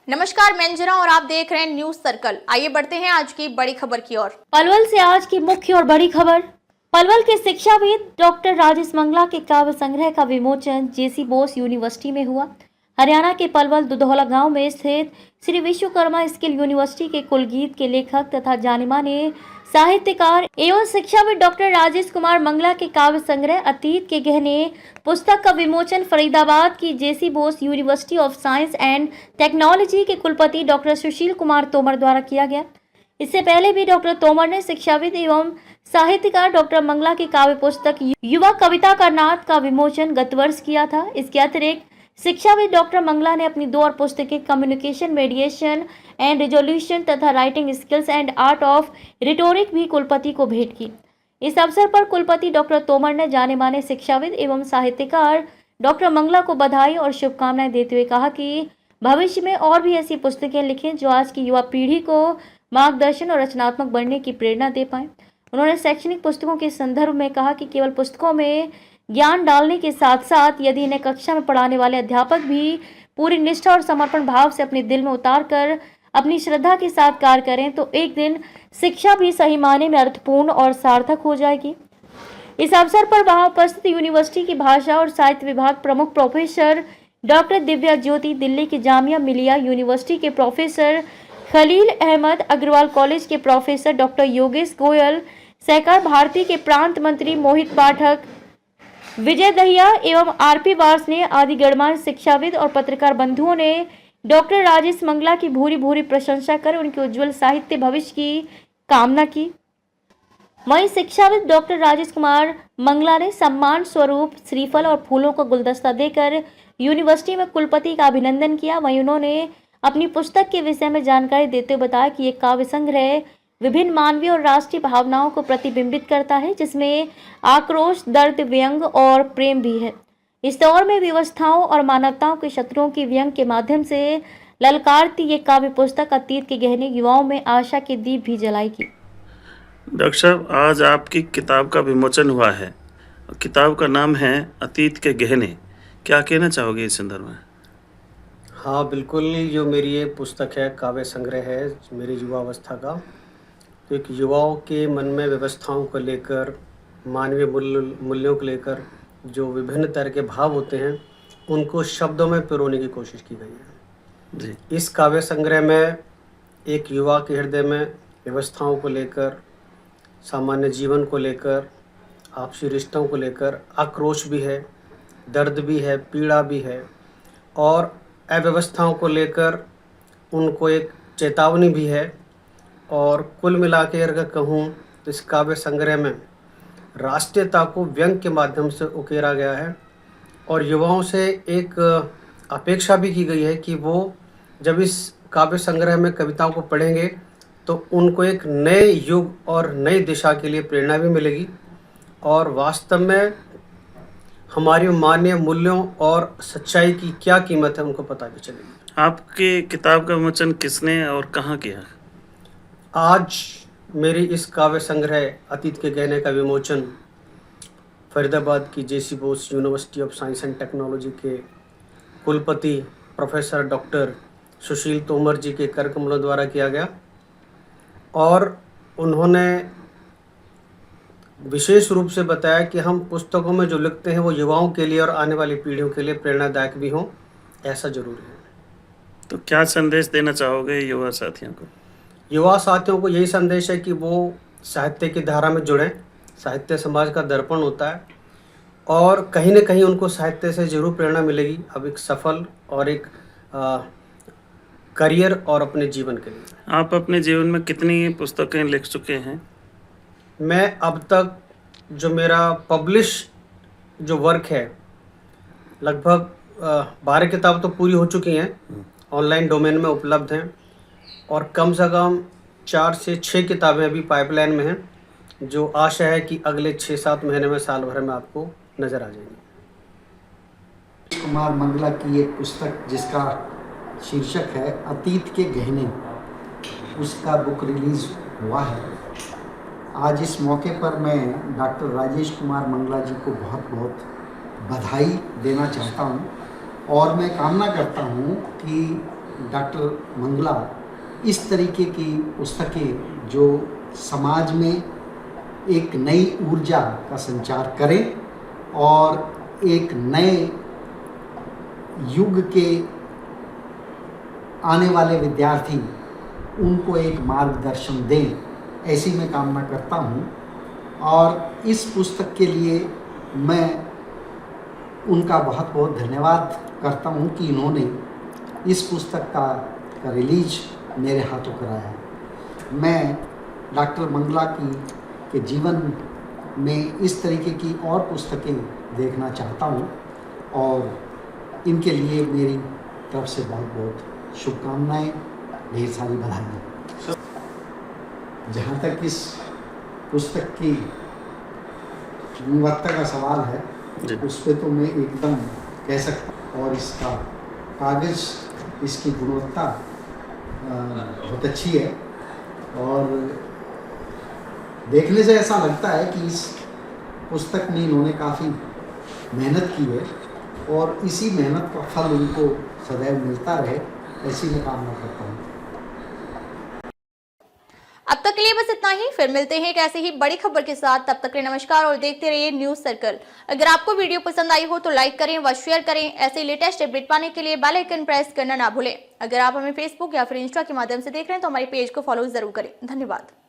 नमस्कार, मैं अंजना और आप देख रहे हैं न्यूज सर्कल। आइए बढ़ते हैं आज की बड़ी खबर की ओर। पलवल से आज की मुख्य और बड़ी खबर। पलवल के शिक्षाविद डॉक्टर राजेश मंगला के काव्य संग्रह का विमोचन जेसी बोस यूनिवर्सिटी में हुआ। हरियाणा के पलवल दुधौला गांव में स्थित श्री विश्वकर्मा स्किल यूनिवर्सिटी के कुलगीत के लेखक तथा जाने-माने साहित्यकार एवं शिक्षाविद डॉक्टर राजेश कुमार मंगला के काव्य संग्रह अतीत के गहने पुस्तक का विमोचन फरीदाबाद की J C Bose university of science and technology के कुलपति डॉक्टर सुशील कुमार तोमर द्वारा किया गया। इससे पहले भी डॉक्टर तोमर ने शिक्षाविद एवं साहित्यकार डॉक्टर मंगला की काव्य पुस्तक युवा कविता का नाथ का विमोचन गत वर्ष किया था। इसके अतिरिक्त शिक्षाविद डॉक्टर मंगला ने अपनी 2 और पुस्तकें कम्युनिकेशन मेडिएशन एंड रिजोल्यूशन तथा writing skills and art of rhetoric भी कुलपति को भेंट की। इस अवसर पर कुलपति डॉक्टर तोमर ने जाने माने शिक्षाविद एवं साहित्यकार डॉक्टर मंगला को बधाई और शुभकामनाएं देते हुए कहा कि भविष्य में और भी ऐसी पुस्तकें लिखें जो आज की युवा पीढ़ी को मार्गदर्शन और रचनात्मक बनने की प्रेरणा दे पाएं। उन्होंने शैक्षणिक पुस्तकों के संदर्भ में कहा कि केवल पुस्तकों में ज्ञान डालने के साथ साथ यदि इन्हें कक्षा में पढ़ाने वाले अध्यापक भी पूरी निष्ठा और समर्पण भाव से अपने दिल में उतार कर अपनी श्रद्धा के साथ कार्य करें तो एक दिन शिक्षा भी सही मायने में अर्थपूर्ण और सार्थक हो जाएगी। इस अवसर पर वहां उपस्थित यूनिवर्सिटी की भाषा और साहित्य विभाग प्रमुख प्रोफेसर डॉक्टर दिव्या ज्योति, दिल्ली की जामिया मिलिया यूनिवर्सिटी के प्रोफेसर खलील अहमद, अग्रवाल कॉलेज के प्रोफेसर डॉक्टर योगेश गोयल, सहकार भारती के प्रांत मंत्री मोहित पाठक, विजय दहिया एवं आरपी वार्ष्णेय आदि गणमान्य शिक्षाविद और पत्रकार बंधुओं ने डॉक्टर राजेश मंगला की भूरी भूरी प्रशंसा कर उनके उज्जवल साहित्य भविष्य की कामना की। वहीं शिक्षाविद डॉक्टर राजेश कुमार मंगला ने सम्मान स्वरूप श्रीफल और फूलों का गुलदस्ता देकर यूनिवर्सिटी में कुलपति का अभिनंदन किया। वहीं उन्होंने अपनी पुस्तक के विषय में जानकारी देते हुए बताया कि ये काव्य संग्रह विभिन्न मानवीय और राष्ट्रीय भावनाओं को प्रतिबिंबित करता है, जिसमें आक्रोश, दर्द, व्यंग और प्रेम भी है। इस दौर में व्यवस्थाओं और मानवताओं के शत्रुओं की व्यंग के माध्यम से ललकारती ये काव्य पुस्तक अतीत के गहने युवाओं में आशा के दीप भी जलाएगी। डॉक्टर साहब, आज आपकी किताब का विमोचन हुआ है। किताब का नाम है अतीत के गहने। क्या कहना चाहोगे इस संदर्भ में? हाँ बिल्कुल, जो मेरी ये पुस्तक है, काव्य संग्रह है मेरी युवावस्था का। तो एक युवाओं के मन में व्यवस्थाओं को लेकर, मानवीय मूल्यों को लेकर जो विभिन्न तरह के भाव होते हैं उनको शब्दों में पिरोने की कोशिश की गई है जी। इस काव्य संग्रह में एक युवा के हृदय में व्यवस्थाओं को लेकर, सामान्य जीवन को लेकर, आपसी रिश्तों को लेकर आक्रोश भी है, दर्द भी है, पीड़ा भी है और अव्यवस्थाओं को लेकर उनको एक चेतावनी भी है। और कुल मिला के अगर कहूँ तो इस काव्य संग्रह में राष्ट्रीयता को व्यंग के माध्यम से उकेरा गया है और युवाओं से एक अपेक्षा भी की गई है कि वो जब इस काव्य संग्रह में कविताओं को पढ़ेंगे तो उनको एक नए युग और नई दिशा के लिए प्रेरणा भी मिलेगी और वास्तव में हमारी मानवीय मूल्यों और सच्चाई की क्या कीमत है उनको पता भी चलेगी। आपकी किताब का विमोचन किसने और कहाँ किया? आज मेरी इस काव्य संग्रह अतीत के गहने का विमोचन फरीदाबाद की J C Bose university of science and technology के कुलपति प्रोफेसर डॉक्टर सुशील तोमर जी के कर कमलों द्वारा किया गया और उन्होंने विशेष रूप से बताया कि हम पुस्तकों में जो लिखते हैं वो युवाओं के लिए और आने वाली पीढ़ियों के लिए प्रेरणादायक भी हों, ऐसा जरूरी है। तो क्या संदेश देना चाहोगे युवा साथियों को? युवा साथियों को यही संदेश है कि वो साहित्य की धारा में जुड़ें। साहित्य समाज का दर्पण होता है और कहीं न कहीं उनको साहित्य से जरूर प्रेरणा मिलेगी अब एक सफल और एक करियर और अपने जीवन के लिए। आप अपने जीवन में कितनी पुस्तकें लिख चुके हैं? मैं अब तक जो मेरा पब्लिश जो वर्क है लगभग 12 किताब तो पूरी हो चुकी हैं, ऑनलाइन डोमेन में उपलब्ध हैं और कम से कम 4 से 6 किताबें अभी पाइपलाइन में हैं जो आशा है कि अगले 6-7 महीने में, साल भर में आपको नज़र आ जाएंगी। कुमार मंगला की एक पुस्तक जिसका शीर्षक है अतीत के गहने, उसका बुक रिलीज़ हुआ है। आज इस मौके पर मैं डॉक्टर राजेश कुमार मंगला जी को बहुत बहुत बधाई देना चाहता हूं और मैं कामना करता हूं कि डॉक्टर मंगला इस तरीके की पुस्तकें जो समाज में एक नई ऊर्जा का संचार करें और एक नए युग के आने वाले विद्यार्थी उनको एक मार्गदर्शन दें, ऐसी मैं कामना करता हूँ। और इस पुस्तक के लिए मैं उनका बहुत बहुत धन्यवाद करता हूँ कि इन्होंने इस पुस्तक का रिलीज मेरे हाथों कराया। मैं डॉक्टर मंगला के जीवन में इस तरीके की और पुस्तकें देखना चाहता हूँ और इनके लिए मेरी तरफ से बहुत बहुत शुभकामनाएं, ढेर सारी बधाई। जहाँ तक इस पुस्तक की गुणवत्ता का सवाल है, उस पर तो मैं एकदम कह सकता हूँ। और इसका कागज़, इसकी गुणवत्ता बहुत अच्छी है और देखने से ऐसा लगता है कि इस पुस्तक में इन्होंने काफ़ी मेहनत की है और इसी मेहनत का फल उनको सदैव मिलता रहे, ऐसी मैं कामना करता हूँ। अब तक के लिए बस इतना ही, फिर मिलते हैं एक ऐसे ही बड़ी खबर के साथ। तब तक के लिए नमस्कार और देखते रहिए न्यूज सर्कल। अगर आपको वीडियो पसंद आई हो तो लाइक करें व शेयर करें। ऐसे लेटेस्ट अपडेट पाने के लिए बेल आइकन प्रेस करना ना भूलें। अगर आप हमें फेसबुक या फिर इंस्टा के माध्यम से देख रहे हैं तो हमारे पेज को फॉलो जरूर करें। धन्यवाद।